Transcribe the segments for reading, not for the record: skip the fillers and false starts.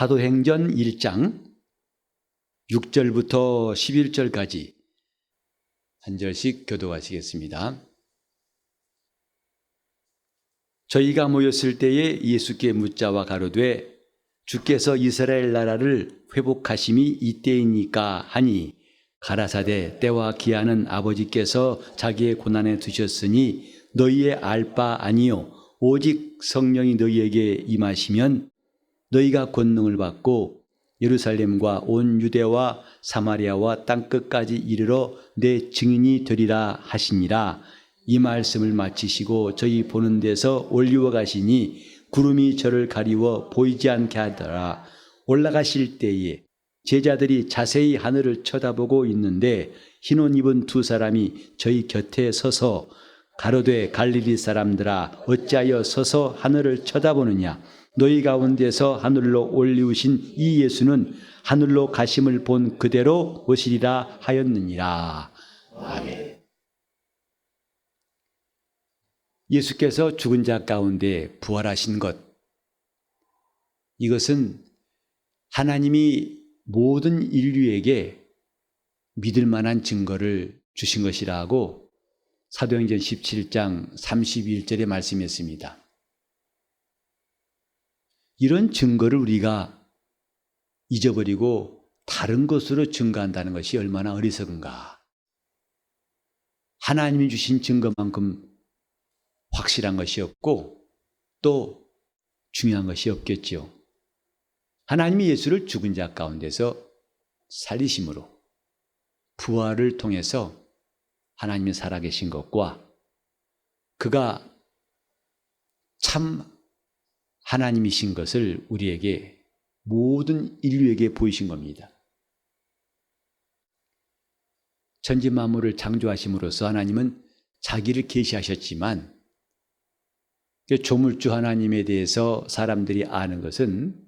사도행전 1장 6절부터 11절까지 한 절씩 교독하시겠습니다. 저희가 모였을 때에 예수께 묻자와 가로되 주께서 이스라엘 나라를 회복하심이 이때이니까 하니 가라사대 때와 기한은 아버지께서 자기의 고난에 두셨으니 너희의 알 바 아니요 오직 성령이 너희에게 임하시면 너희가 권능을 받고 예루살렘과 온 유대와 사마리아와 땅끝까지 이르러 내 증인이 되리라 하시니라. 이 말씀을 마치시고 저희 보는 데서 올리워 가시니 구름이 저를 가리워 보이지 않게 하더라. 올라가실 때에 제자들이 자세히 하늘을 쳐다보고 있는데 흰옷 입은 두 사람이 저희 곁에 서서 가로되 갈릴리 사람들아 어찌하여 서서 하늘을 쳐다보느냐. 너희 가운데서 하늘로 올리우신 이 예수는 하늘로 가심을 본 그대로 오시리라 하였느니라. 아멘. 예수께서 죽은 자 가운데 부활하신 것, 이것은 하나님이 모든 인류에게 믿을 만한 증거를 주신 것이라고 사도행전 17장 31절에 말씀했습니다. 이런 증거를 우리가 잊어버리고 다른 것으로 증거한다는 것이 얼마나 어리석은가. 하나님이 주신 증거만큼 확실한 것이 없고 또 중요한 것이 없겠지요. 하나님이 예수를 죽은 자 가운데서 살리심으로 부활을 통해서 하나님이 살아계신 것과 그가 참 하나님이신 것을 우리에게 모든 인류에게 보이신 겁니다. 천지 만물을 창조하심으로써 하나님은 자기를 계시하셨지만 조물주 하나님에 대해서 사람들이 아는 것은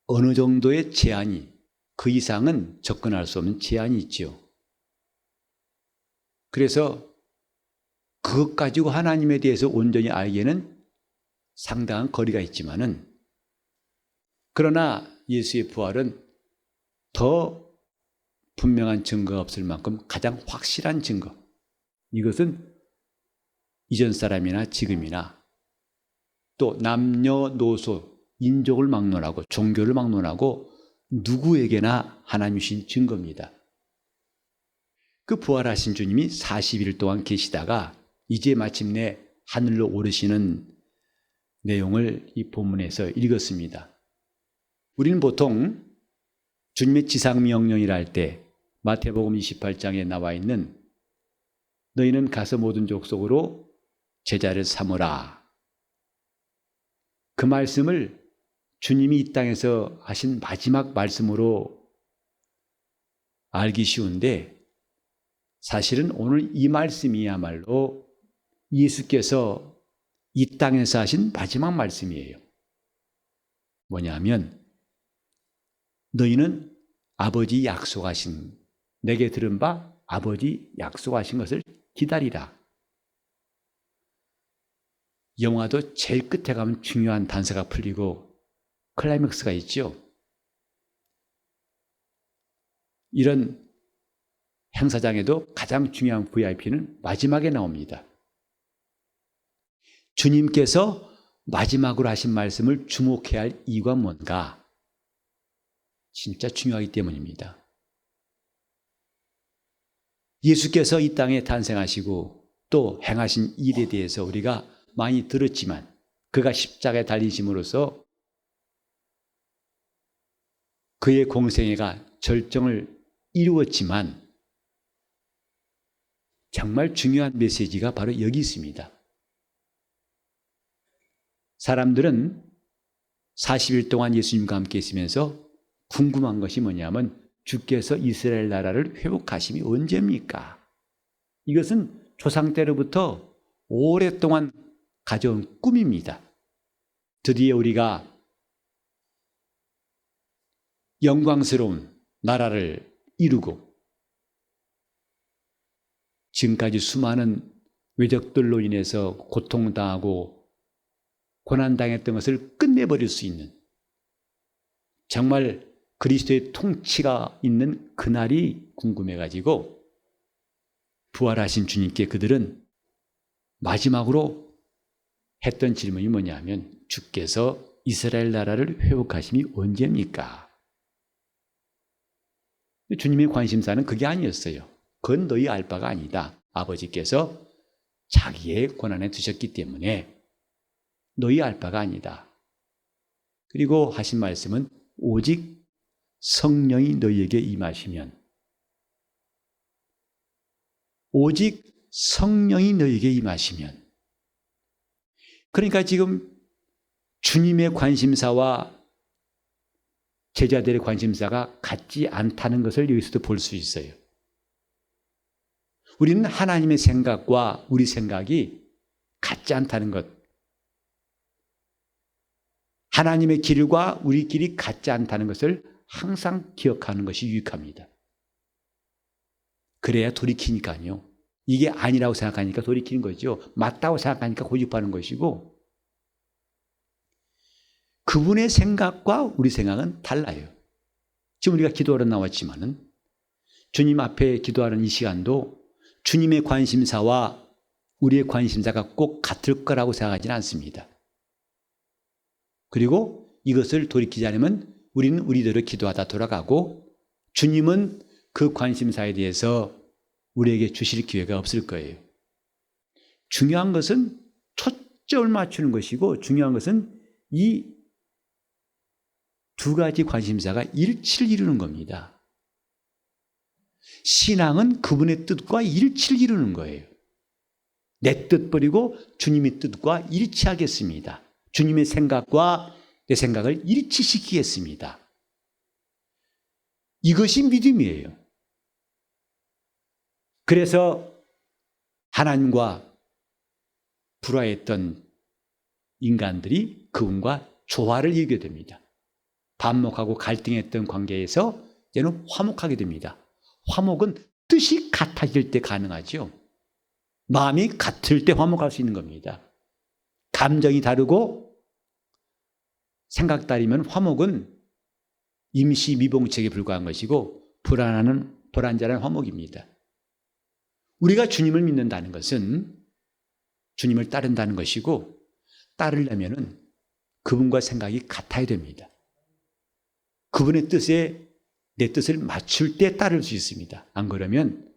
어느 정도의 제한이, 그 이상은 접근할 수 없는 제한이 있지요. 그래서 그것 가지고 하나님에 대해서 온전히 알기에는 상당한 거리가 있지만은, 그러나 예수의 부활은 더 분명한 증거가 없을 만큼 가장 확실한 증거. 이것은 이전 사람이나 지금이나 또 남녀노소, 인종을 막론하고 종교를 막론하고 누구에게나 하나님이 주신 증거입니다. 그 부활하신 주님이 40일 동안 계시다가 이제 마침내 하늘로 오르시는 내용을 이 본문에서 읽었습니다. 우리는 보통 주님의 지상명령이라 할 때 마태복음 28장에 나와 있는 너희는 가서 모든 족속으로 제자를 삼으라. 그 말씀을 주님이 이 땅에서 하신 마지막 말씀으로 알기 쉬운데, 사실은 오늘 이 말씀이야말로 예수께서 이 땅에서 하신 마지막 말씀이에요. 뭐냐면 너희는 아버지 약속하신, 내게 들은 바 아버지 약속하신 것을 기다리라. 영화도 제일 끝에 가면 중요한 단서가 풀리고 클라이맥스가 있죠. 이런 행사장에도 가장 중요한 VIP는 마지막에 나옵니다. 주님께서 마지막으로 하신 말씀을 주목해야 할 이유가 뭔가? 진짜 중요하기 때문입니다. 예수께서 이 땅에 탄생하시고 또 행하신 일에 대해서 우리가 많이 들었지만, 그가 십자가에 달리심으로써 그의 공생애가 절정을 이루었지만 정말 중요한 메시지가 바로 여기 있습니다. 사람들은 40일 동안 예수님과 함께 있으면서 궁금한 것이 뭐냐면 주께서 이스라엘 나라를 회복하심이 언제입니까? 이것은 조상 때로부터 오랫동안 가져온 꿈입니다. 드디어 우리가 영광스러운 나라를 이루고 지금까지 수많은 외적들로 인해서 고통당하고 고난당했던 것을 끝내버릴 수 있는, 정말 그리스도의 통치가 있는 그날이 궁금해가지고 부활하신 주님께 그들은 마지막으로 했던 질문이 뭐냐면, 주께서 이스라엘 나라를 회복하심이 언제입니까? 주님의 관심사는 그게 아니었어요. 그건 너희 알 바가 아니다. 아버지께서 자기의 고난에 두셨기 때문에 너희 알 바가 아니다. 그리고 하신 말씀은 오직 성령이 너희에게 임하시면, 오직 성령이 너희에게 임하시면. 그러니까 지금 주님의 관심사와 제자들의 관심사가 같지 않다는 것을 여기서도 볼 수 있어요. 우리는 하나님의 생각과 우리 생각이 같지 않다는 것, 하나님의 길과 우리 길이 같지 않다는 것을 항상 기억하는 것이 유익합니다. 그래야 돌이키니까요. 이게 아니라고 생각하니까 돌이키는 거죠. 맞다고 생각하니까 고집하는 것이고, 그분의 생각과 우리 생각은 달라요. 지금 우리가 기도하러 나왔지만은 주님 앞에 기도하는 이 시간도 주님의 관심사와 우리의 관심사가 꼭 같을 거라고 생각하지는 않습니다. 그리고 이것을 돌이키지 않으면 우리는 우리대로 기도하다 돌아가고, 주님은 그 관심사에 대해서 우리에게 주실 기회가 없을 거예요. 중요한 것은 초점을 맞추는 것이고, 중요한 것은 이 두 가지 관심사가 일치를 이루는 겁니다. 신앙은 그분의 뜻과 일치를 이루는 거예요. 내 뜻 버리고 주님의 뜻과 일치하겠습니다. 주님의 생각과 내 생각을 일치시키겠습니다. 이것이 믿음이에요. 그래서 하나님과 불화했던 인간들이 그분과 조화를 이루게 됩니다. 반목하고 갈등했던 관계에서 이제는 화목하게 됩니다. 화목은 뜻이 같아질 때 가능하죠. 마음이 같을 때 화목할 수 있는 겁니다. 감정이 다르고 생각 다르면 화목은 임시 미봉책에 불과한 것이고, 불완전한 화목입니다. 우리가 주님을 믿는다는 것은 주님을 따른다는 것이고, 따르려면은 그분과 생각이 같아야 됩니다. 그분의 뜻에 내 뜻을 맞출 때 따를 수 있습니다. 안 그러면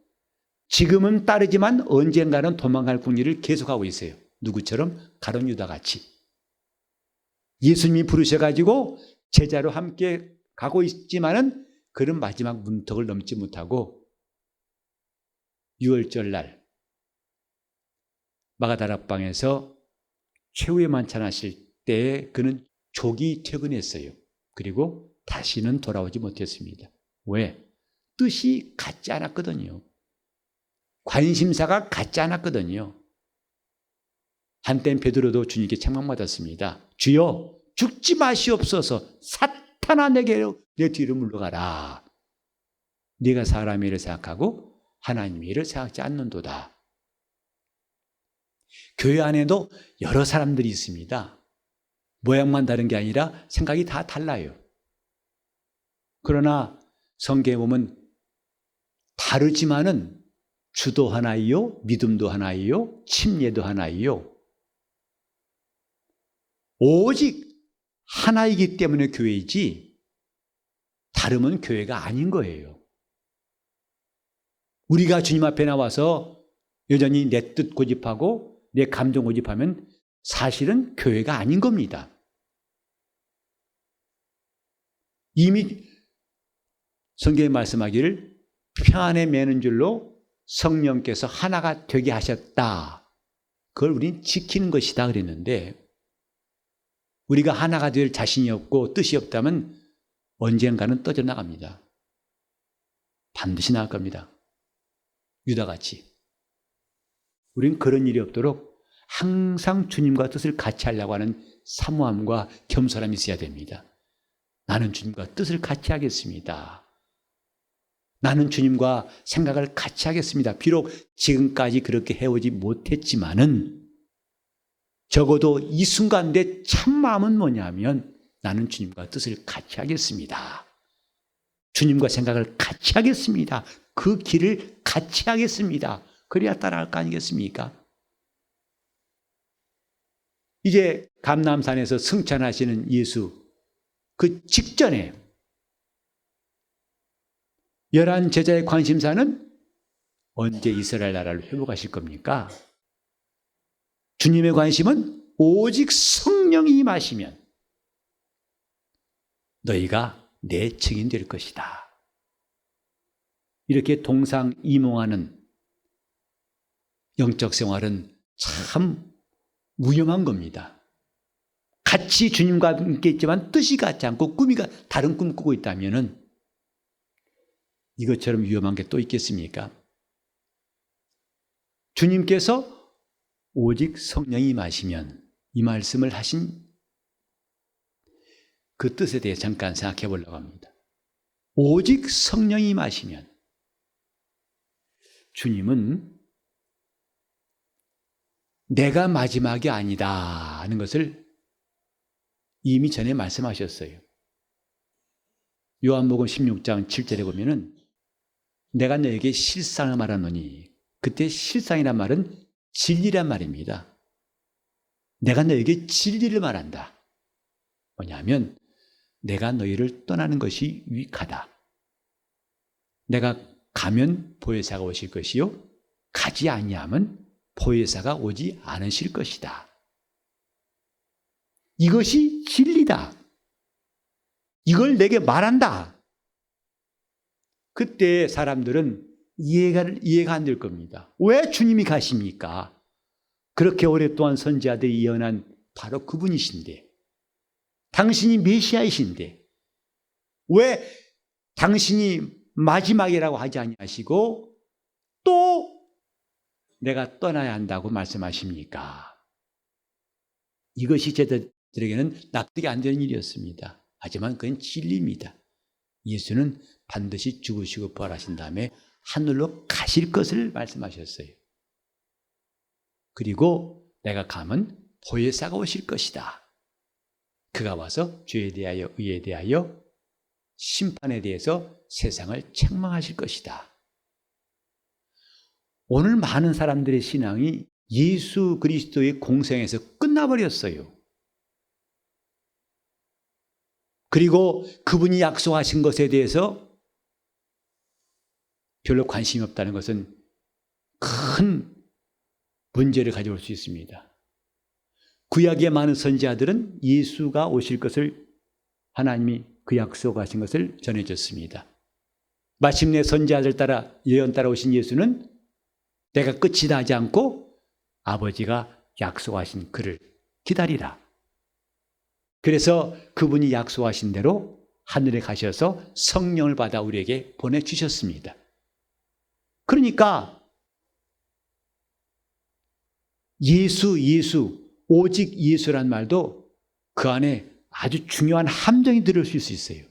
지금은 따르지만 언젠가는 도망갈 궁리를 계속하고 있어요. 누구처럼? 가룟 유다 같이. 예수님이 부르셔가지고 제자로 함께 가고 있지만은 그런 마지막 문턱을 넘지 못하고, 유월절 날 마가다락방에서 최후의 만찬하실 때에 그는 조기 퇴근했어요. 그리고 다시는 돌아오지 못했습니다. 왜? 뜻이 같지 않았거든요. 관심사가 같지 않았거든요. 한때는 베드로도 주님께 책망받았습니다. 주여, 죽지 마시옵소서. 사탄아, 내게 내 뒤로 물러가라. 네가 사람의 일을 생각하고 하나님의 일을 생각하지 않는도다. 교회 안에도 여러 사람들이 있습니다. 모양만 다른 게 아니라 생각이 다 달라요. 그러나 성경에 보면 다르지만은 주도 하나이요, 믿음도 하나이요, 침례도 하나이요. 오직 하나이기 때문에 교회이지 다르면 교회가 아닌 거예요. 우리가 주님 앞에 나와서 여전히 내 뜻 고집하고 내 감정 고집하면 사실은 교회가 아닌 겁니다. 이미 성경에 말씀하기를 평안에 매는 줄로 성령께서 하나가 되게 하셨다. 그걸 우리는 지키는 것이다 그랬는데, 우리가 하나가 될 자신이 없고 뜻이 없다면 언젠가는 떠져 나갑니다. 반드시 나갈 겁니다. 유다같이. 우리는 그런 일이 없도록 항상 주님과 뜻을 같이 하려고 하는 사모함과 겸손함이 있어야 됩니다. 나는 주님과 뜻을 같이 하겠습니다. 나는 주님과 생각을 같이 하겠습니다. 비록 지금까지 그렇게 해오지 못했지만은 적어도 이 순간 내 참마음은 뭐냐면 나는 주님과 뜻을 같이 하겠습니다. 주님과 생각을 같이 하겠습니다. 그 길을 같이 하겠습니다. 그래야 따라갈 거 아니겠습니까? 이제 감람산에서 승천하시는 예수 그 직전에 11 제자의 관심사는 언제 이스라엘 나라를 회복하실 겁니까? 주님의 관심은 오직 성령이 임하시면 너희가 내 증인 될 것이다. 이렇게 동상이몽하는 영적 생활은 참 위험한 겁니다. 같이 주님과 함께 있지만 뜻이 같지 않고 다른 꿈 꾸고 있다면 이것처럼 위험한 게 또 있겠습니까? 주님께서 오직 성령이 임하시면 이 말씀을 하신 그 뜻에 대해 잠깐 생각해 보려고 합니다. 오직 성령이 임하시면 주님은 내가 마지막이 아니다 하는 것을 이미 전에 말씀하셨어요. 요한복음 16장 7절에 보면은 내가 너에게 실상을 말하노니 그때 실상이란 말은 진리란 말입니다. 내가 너에게 진리를 말한다. 뭐냐면 내가 너희를 떠나는 것이 유익하다. 내가 가면 보혜사가 오실 것이요 가지 아니하면 보혜사가 오지 않으실 것이다. 이것이 진리다. 이걸 내게 말한다. 그때 사람들은 이해가 안 될 겁니다. 왜 주님이 가십니까? 그렇게 오랫동안 선지자들이 예언한 바로 그분이신데, 당신이 메시아이신데 왜 당신이 마지막이라고 하지 아니하시고 또 내가 떠나야 한다고 말씀하십니까? 이것이 제자들에게는 납득이 안 되는 일이었습니다. 하지만 그건 진리입니다. 예수는 반드시 죽으시고 부활하신 다음에 하늘로 가실 것을 말씀하셨어요. 그리고 내가 가면 보혜사가 오실 것이다. 그가 와서 죄에 대하여 의에 대하여 심판에 대해서 세상을 책망하실 것이다. 오늘 많은 사람들의 신앙이 예수 그리스도의 공생에서 끝나버렸어요. 그리고 그분이 약속하신 것에 대해서 별로 관심이 없다는 것은 큰 문제를 가져올 수 있습니다. 구약의 많은 선지자들은 예수가 오실 것을 하나님이 그 약속하신 것을 전해줬습니다. 마침내 선지자들 따라 예언 따라 오신 예수는 내가 끝이다 하지 않고 아버지가 약속하신 그를 기다리라. 그래서 그분이 약속하신 대로 하늘에 가셔서 성령을 받아 우리에게 보내주셨습니다. 그러니까 예수, 오직 예수란 말도 그 안에 아주 중요한 함정이 들어올 수 있어요.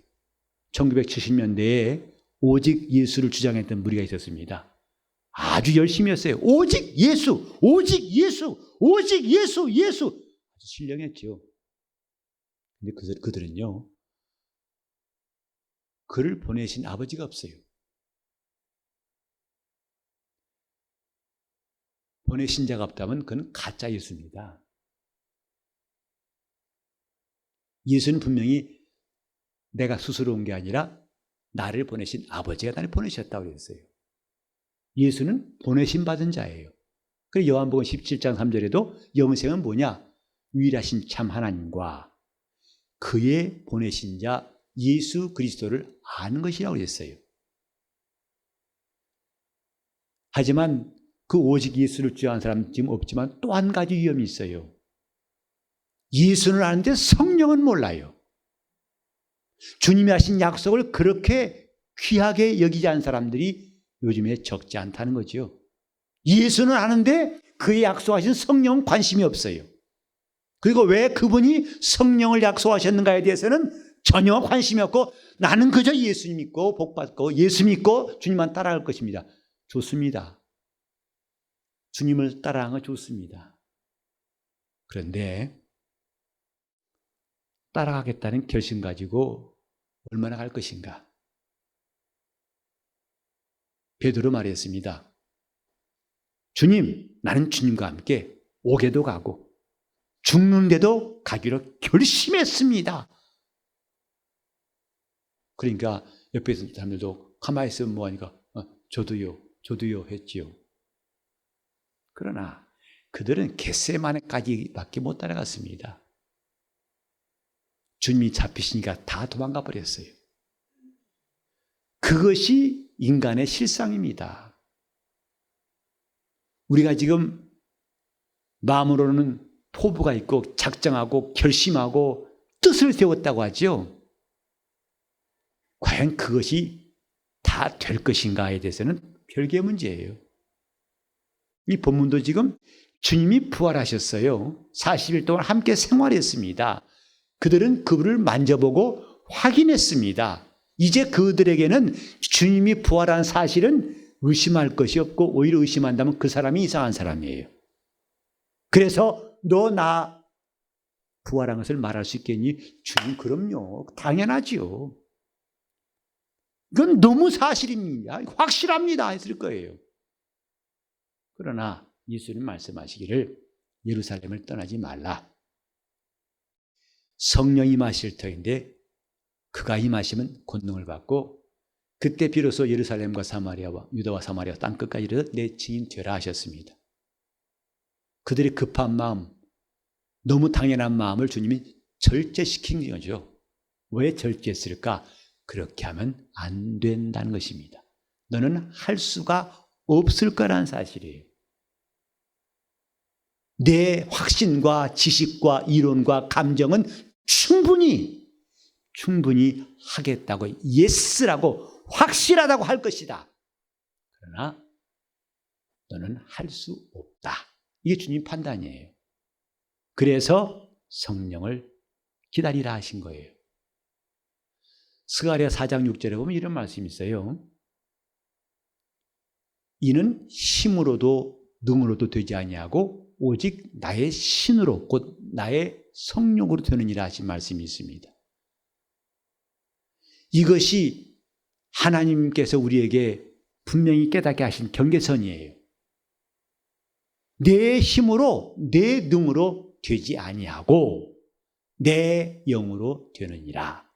1970년대에 오직 예수를 주장했던 무리가 있었습니다. 아주 열심히 했어요. 오직 예수, 오직 예수, 오직 예수, 예수. 아주 신령했죠. 근데 그들은요, 그를 보내신 아버지가 없어요. 보내신 자가 없다면 그는 가짜 예수입니다. 예수는 분명히 내가 스스로 온 게 아니라 나를 보내신 아버지가 나를 보내셨다고 그랬어요. 예수는 보내신 받은 자예요. 그래서 요한복음 17장 3절에도 영생은 뭐냐? 유일하신 참 하나님과 그의 보내신 자 예수 그리스도를 아는 것이라고 그랬어요. 하지만 그 오직 예수를 주장하는 사람 지금 없지만 또 한 가지 위험이 있어요. 예수는 아는데 성령은 몰라요. 주님이 하신 약속을 그렇게 귀하게 여기지 않은 사람들이 요즘에 적지 않다는 거죠. 예수는 아는데 그의 약속하신 성령은 관심이 없어요. 그리고 왜 그분이 성령을 약속하셨는가에 대해서는 전혀 관심이 없고 나는 그저 예수 믿고 복받고 예수 믿고 주님만 따라갈 것입니다. 좋습니다. 주님을 따라하는 거 좋습니다. 그런데 따라가겠다는 결심 가지고 얼마나 갈 것인가? 베드로 말했습니다. 주님, 나는 주님과 함께 옥에도 가고 죽는데도 가기로 결심했습니다. 그러니까 옆에 있는 사람들도 가만히 있으면 뭐하니까 저도요 했지요. 그러나 그들은 겟세마네까지밖에 못 따라갔습니다. 주님이 잡히시니까 다 도망가 버렸어요. 그것이 인간의 실상입니다. 우리가 지금 마음으로는 포부가 있고 작정하고 결심하고 뜻을 세웠다고 하죠. 과연 그것이 다 될 것인가에 대해서는 별개의 문제예요. 이 본문도 지금 주님이 부활하셨어요. 40일 동안 함께 생활했습니다. 그들은 그분을 만져보고 확인했습니다. 이제 그들에게는 주님이 부활한 사실은 의심할 것이 없고 오히려 의심한다면 그 사람이 이상한 사람이에요. 그래서 너 나 부활한 것을 말할 수 있겠니? 주님, 그럼요. 당연하지요. 이건 너무 사실입니다. 확실합니다. 했을 거예요. 그러나 예수님 말씀하시기를 예루살렘을 떠나지 말라. 성령이 임하실 터인데 그가 임하시면 권능을 받고 그때 비로소 예루살렘과 사마리아와 유다와 사마리아 땅끝까지 이르러 내 증인 되라 하셨습니다. 그들의 급한 마음, 너무 당연한 마음을 주님이 절제시킨 거죠. 왜 절제했을까? 그렇게 하면 안 된다는 것입니다. 너는 할 수가 없을 거라는 사실이에요. 내 확신과 지식과 이론과 감정은 충분히 하겠다고 예스라고 확실하다고 할 것이다. 그러나 너는 할 수 없다. 이게 주님 판단이에요. 그래서 성령을 기다리라 하신 거예요. 스가랴 4장 6절에 보면 이런 말씀이 있어요. 이는 힘으로도 능으로도 되지 아니하고 오직 나의 신으로 곧 나의 성령으로 되느니라 하신 말씀이 있습니다. 이것이 하나님께서 우리에게 분명히 깨닫게 하신 경계선이에요. 내 힘으로 내 능으로 되지 아니하고 내 영으로 되느니라.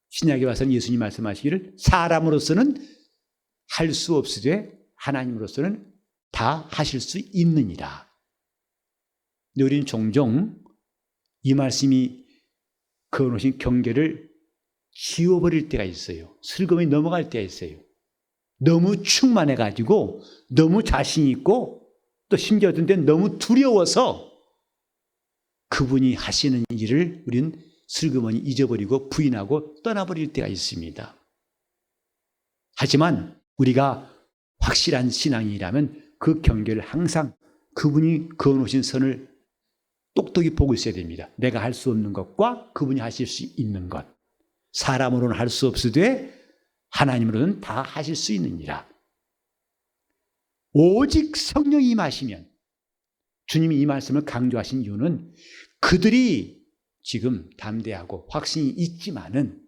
신약에 와서는 예수님 말씀하시기를 사람으로서는 할 수 없으되 하나님으로서는 다 하실 수 있느니라. 근데 우리는 종종 이 말씀이 그어놓으신 경계를 지워버릴 때가 있어요. 슬그머니 넘어갈 때가 있어요. 너무 충만해가지고 너무 자신 있고 또 심지어 어떤 때는 너무 두려워서 그분이 하시는 일을 우리는 슬그머니 잊어버리고 부인하고 떠나버릴 때가 있습니다. 하지만 우리가 확실한 신앙이라면 그 경계를 항상 그분이 그어놓으신 선을 똑똑히 보고 있어야 됩니다. 내가 할 수 없는 것과 그분이 하실 수 있는 것. 사람으로는 할 수 없으되 하나님으로는 다 하실 수 있느니라. 오직 성령이 임하시면, 주님이 이 말씀을 강조하신 이유는 그들이 지금 담대하고 확신이 있지만은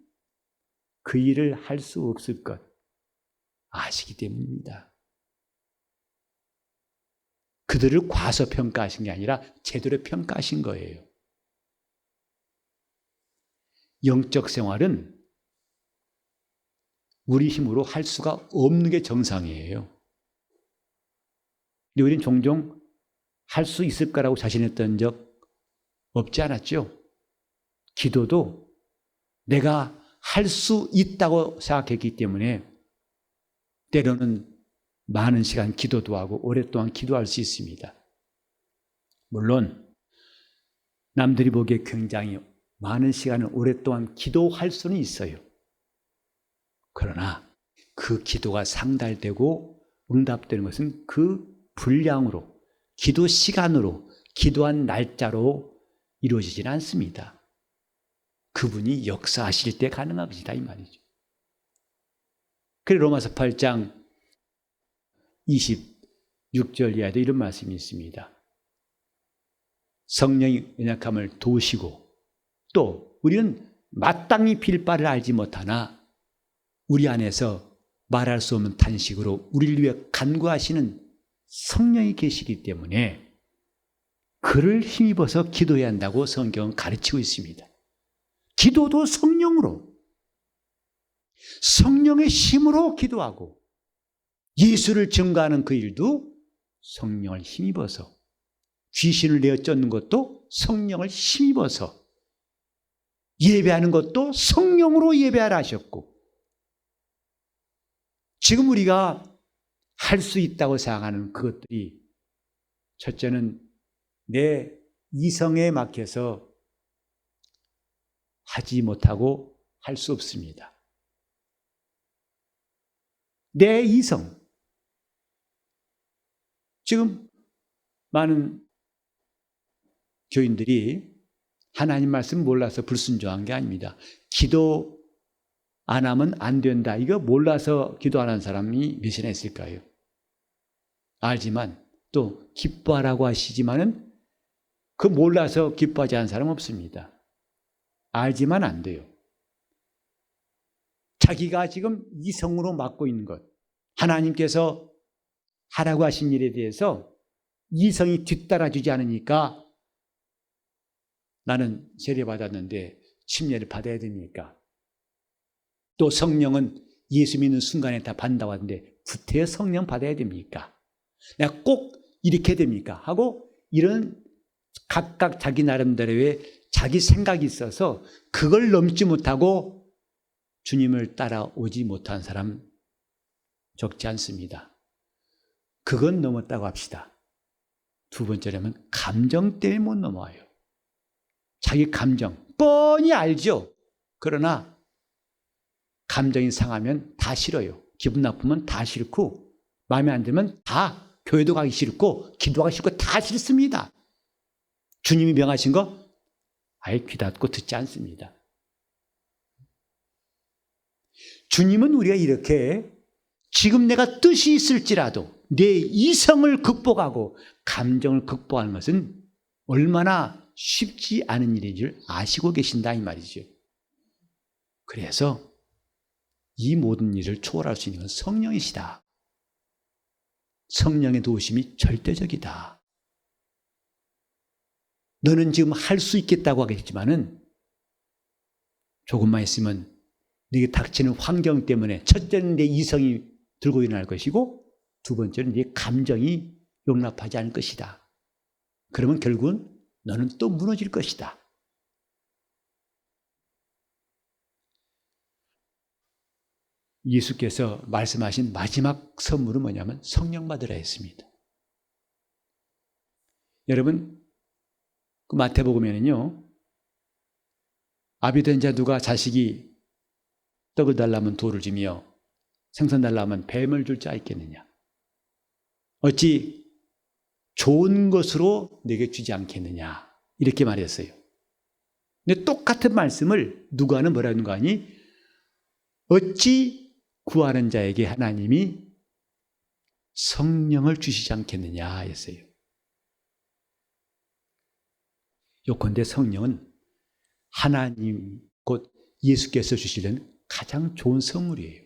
그 일을 할 수 없을 것 아시기 때문입니다. 그들을 과소평가하신 게 아니라 제대로 평가하신 거예요. 영적 생활은 우리 힘으로 할 수가 없는 게 정상이에요. 근데 우리는 종종 할 수 있을 거라고 자신했던 적 없지 않았죠? 기도도 내가 할 수 있다고 생각했기 때문에 때로는 많은 시간 기도도 하고 오랫동안 기도할 수 있습니다. 물론 남들이 보기에 굉장히 많은 시간을 오랫동안 기도할 수는 있어요. 그러나 그 기도가 상달되고 응답되는 것은 그 분량으로, 기도 시간으로, 기도한 날짜로 이루어지지는 않습니다. 그분이 역사하실 때 가능한 것이다 이 말이죠. 그래서 로마서 8장 26절 이하에도 이런 말씀이 있습니다. 성령이 연약함을 도우시고 또 우리는 마땅히 빌 바를 알지 못하나 우리 안에서 말할 수 없는 탄식으로 우리를 위해 간구하시는 성령이 계시기 때문에 그를 힘입어서 기도해야 한다고 성경은 가르치고 있습니다. 기도도 성령으로, 성령의 힘으로 기도하고 예수를 증거하는 그 일도 성령을 힘입어서, 귀신을 내어 쫓는 것도 성령을 힘입어서, 예배하는 것도 성령으로 예배하라 하셨고, 지금 우리가 할 수 있다고 생각하는 그것들이 첫째는 내 이성에 막혀서 하지 못하고 할 수 없습니다. 내 이성. 지금 많은 교인들이 하나님 말씀 몰라서 불순종한 게 아닙니다. 기도 안 하면 안 된다. 이거 몰라서 기도 안 하는 사람이 몇이나 있을까요? 알지만 또 기뻐하라고 하시지만은 그 몰라서 기뻐하지 않은 사람 없습니다. 알지만 안 돼요. 자기가 지금 이성으로 맡고 있는 것, 하나님께서 하라고 하신 일에 대해서 이성이 뒤따라주지 않으니까 나는 세례받았는데 침례를 받아야 됩니까? 또 성령은 예수 믿는 순간에 다 받는다고 하는데 구태여 성령 받아야 됩니까? 내가 꼭 이렇게 됩니까? 하고 이런 각각 자기 나름대로의 자기 생각이 있어서 그걸 넘지 못하고 주님을 따라오지 못한 사람 적지 않습니다. 그건 넘었다고 합시다. 두 번째로는 감정 때문에 못 넘어와요. 자기 감정 뻔히 알죠. 그러나 감정이 상하면 다 싫어요. 기분 나쁘면 다 싫고 마음에 안 들면 다 교회도 가기 싫고 기도하기 싫고 다 싫습니다. 주님이 명하신 거 아예 귀 닫고 듣지 않습니다. 주님은 우리가 이렇게 지금 내가 뜻이 있을지라도 내 이성을 극복하고 감정을 극복하는 것은 얼마나 쉽지 않은 일인 줄 아시고 계신다 이 말이죠. 그래서 이 모든 일을 초월할 수 있는 건 성령이시다. 성령의 도우심이 절대적이다. 너는 지금 할 수 있겠다고 하겠지만은 조금만 있으면 네게 닥치는 환경 때문에 첫째는 내 이성이 들고 일어날 것이고 두 번째는 네 감정이 용납하지 않을 것이다. 그러면 결국은 너는 또 무너질 것이다. 예수께서 말씀하신 마지막 선물은 뭐냐면 성령 받으라 했습니다. 여러분, 그 마태복음에는요, 아비된 자 누가 자식이 떡을 달라면 돌을 주며 생선 달라면 뱀을 줄 자 있겠느냐? 어찌 좋은 것으로 내게 주지 않겠느냐? 이렇게 말했어요. 근데 똑같은 말씀을 누가는 뭐라는 거 아니? 어찌 구하는 자에게 하나님이 성령을 주시지 않겠느냐 했어요. 요컨대 성령은 하나님 곧 예수께서 주시는 가장 좋은 선물이에요.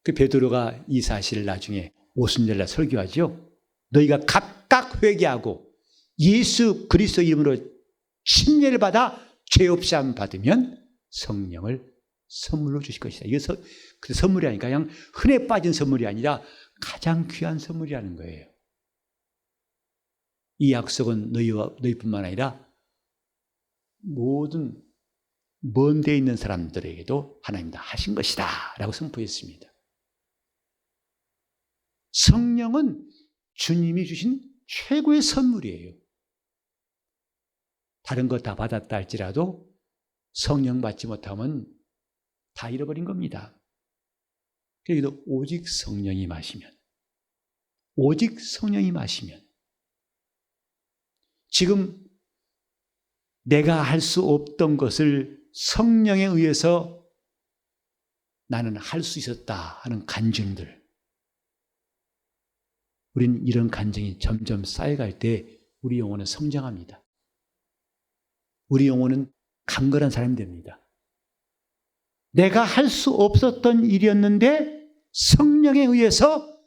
그 베드로가 이 사실을 나중에 오순절날 설교하죠. 너희가 각각 회개하고 예수 그리스도 이름으로 침례를 받아 죄 없이 함 받으면 성령을 선물로 주실 것이다. 이게 선물이 아니까 그냥 흔해 빠진 선물이 아니라 가장 귀한 선물이라는 거예요. 이 약속은 너희뿐만 아니라 모든 먼 데 있는 사람들에게도 하나님 다 하신 것이다 라고 선포했습니다. 성령은 주님이 주신 최고의 선물이에요. 다른 거 다 받았다 할지라도 성령 받지 못하면 다 잃어버린 겁니다. 그래도 오직 성령이 마시면, 오직 성령이 마시면, 지금 내가 할 수 없던 것을 성령에 의해서 나는 할 수 있었다 하는 간증들, 우린 이런 간증이 점점 쌓여갈 때 우리 영혼은 성장합니다. 우리 영혼은 강건한 사람이 됩니다. 내가 할 수 없었던 일이었는데 성령에 의해서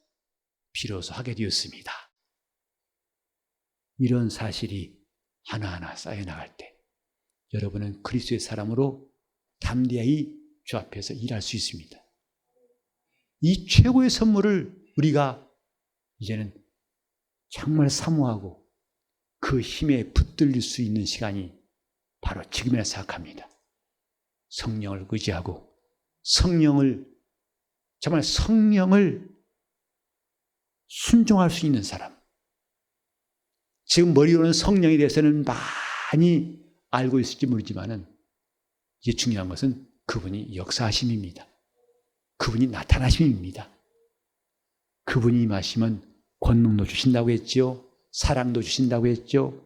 비로소 하게 되었습니다. 이런 사실이 하나하나 쌓여나갈 때 여러분은 그리스도의 사람으로 담대히 주 앞에서 일할 수 있습니다. 이 최고의 선물을 우리가 이제는 정말 사모하고 그 힘에 붙들릴 수 있는 시간이 바로 지금이라 생각합니다. 성령을 의지하고 정말 성령을 순종할 수 있는 사람. 지금 머리로는 성령에 대해서는 많이 알고 있을지 모르지만은 이제 중요한 것은 그분이 역사하심입니다. 그분이 나타나심입니다. 그분이 임하시면 권능도 주신다고 했죠. 사랑도 주신다고 했죠.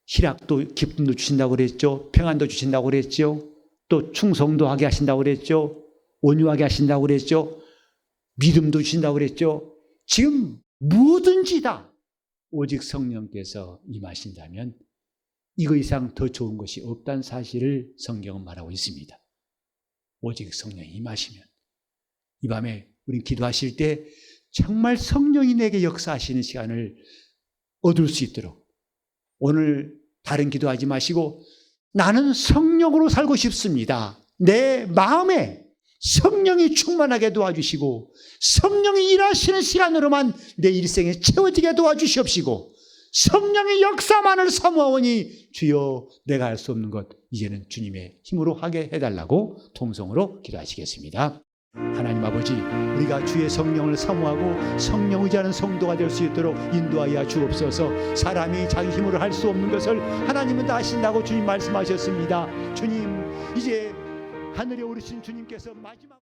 희락도 기쁨도 주신다고 그랬죠. 평안도 주신다고 그랬죠. 또 충성도 하게 하신다고 그랬죠. 온유하게 하신다고 그랬죠. 믿음도 주신다고 그랬죠. 지금 뭐든지 다 오직 성령께서 임하신다면 이거 이상 더 좋은 것이 없다는 사실을 성경은 말하고 있습니다. 오직 성령이 임하시면 이 밤에 우리 기도하실 때 정말 성령이 내게 역사하시는 시간을 얻을 수 있도록 오늘 다른 기도하지 마시고 나는 성령으로 살고 싶습니다. 내 마음에 성령이 충만하게 도와주시고 성령이 일하시는 시간으로만 내 일생에 채워지게 도와주시옵시고 성령의 역사만을 사모하오니 주여 내가 할 수 없는 것 이제는 주님의 힘으로 하게 해달라고 통성으로 기도하시겠습니다. 하나님 아버지, 우리가 주의 성령을 사모하고 성령 의지하는 성도가 될 수 있도록 인도하여 주옵소서. 사람이 자기 힘으로 할 수 없는 것을 하나님은 다 하신다고 주님 말씀하셨습니다. 주님, 이제 하늘에 오르신 주님께서 마지막